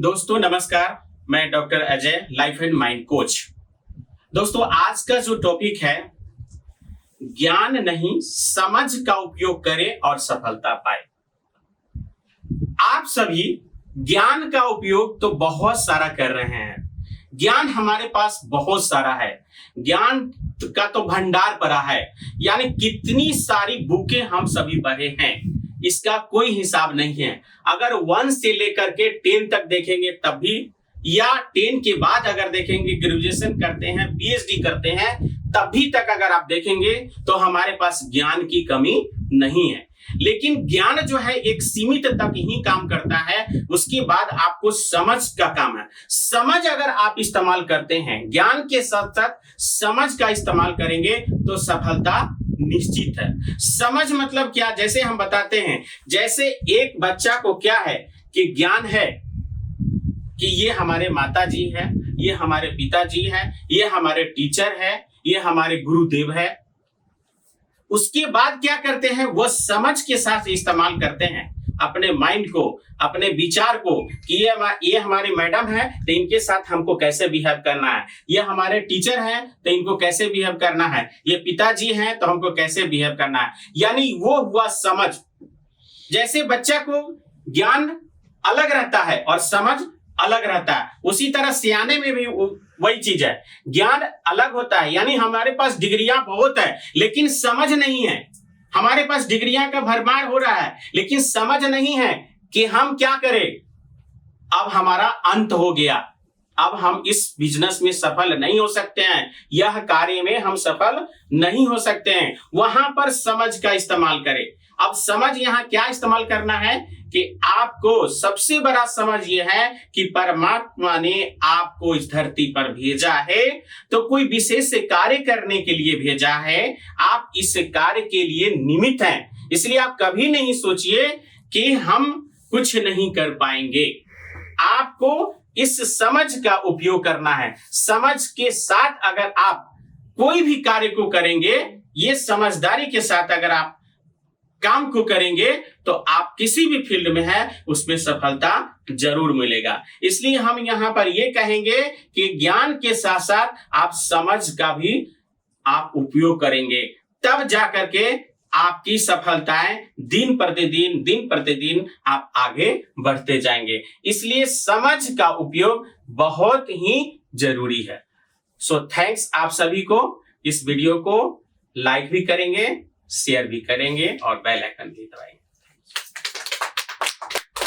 दोस्तों नमस्कार, मैं doctor Ajay, life and mind coach. दोस्तों आज का जो टॉपिक है, ज्ञान नहीं समझ का उपयोग करें और सफलता पाए। आप सभी ज्ञान का उपयोग तो बहुत सारा कर रहे हैं। ज्ञान हमारे पास बहुत सारा है, ज्ञान का तो भंडार पड़ा है, यानी कितनी सारी बुकें हम सभी पढ़े हैं, इसका कोई हिसाब नहीं है। अगर 1 से लेकर के 10 तक देखेंगे तब भी, या 10 के बाद अगर देखेंगे, ग्रेजुएशन करते हैं, पीएचडी करते हैं, तब भी तक अगर आप देखेंगे तो हमारे पास ज्ञान की कमी नहीं है। लेकिन ज्ञान जो है एक सीमित तक ही काम करता है, उसके बाद आपको समझ का काम है। समझ अगर आप इस्तेमाल करते हैं, ज्ञान के साथ साथ समझ का इस्तेमाल करेंगे तो सफलता निश्चित है। समझ मतलब क्या, जैसे हम बताते हैं, जैसे एक बच्चा को क्या है कि ज्ञान है कि ये हमारे माता जी है, ये हमारे पिताजी है, ये हमारे टीचर है, ये हमारे गुरुदेव है। उसके बाद क्या करते हैं, वो समझ के साथ इस्तेमाल करते हैं अपने माइंड को, अपने विचार को, कि ये हमारी मैडम है तो इनके साथ हमको कैसे बिहेव करना है, ये हमारे टीचर हैं तो इनको कैसे बिहेव करना है, ये पिताजी हैं तो हमको कैसे बिहेव करना है। यानी वो हुआ समझ। जैसे बच्चा को ज्ञान अलग रहता है और समझ अलग रहता है, उसी तरह सियाने में भी वही चीज है, ज्ञान अलग होता है। यानी हमारे पास डिग्रियां बहुत है लेकिन समझ नहीं है। हमारे पास डिग्रियां का भरमार हो रहा है लेकिन समझ नहीं है कि हम क्या करें। अब हमारा अंत हो गया, अब हम इस बिजनेस में सफल नहीं हो सकते हैं, यह कार्य में हम सफल नहीं हो सकते हैं। वहां पर समझ का इस्तेमाल करें। अब समझ यहाँ क्या इस्तेमाल करना है कि आपको सबसे बड़ा समझ ये है कि परमात्मा ने आपको इस धरती पर भेजा है तो कोई विशेष कार्य करने के लिए भेजा है। आप इस कार्य के लिए निमित्त हैं, इसलिए आप कभी नहीं सोचिए कि हम कुछ नहीं कर पाएंगे। आपको इस समझ का उपयोग करना है। समझ के साथ अगर आप कोई भी कार्य को करेंगे, ये समझदारी के साथ अगर आप काम को करेंगे तो आप किसी भी फील्ड में है उसमें सफलता जरूर मिलेगा। इसलिए हम यहाँ पर ये कहेंगे कि ज्ञान के साथ साथ आप समझ का भी आप उपयोग करेंगे, तब जाकर के आपकी सफलताएं दिन प्रतिदिन आप आगे बढ़ते जाएंगे। इसलिए समझ का उपयोग बहुत ही जरूरी है। सो थैंक्स आप सभी को। इस वीडियो को लाइक भी करेंगे, शेयर भी करेंगे और बेल आइकन भी दबाएंगे।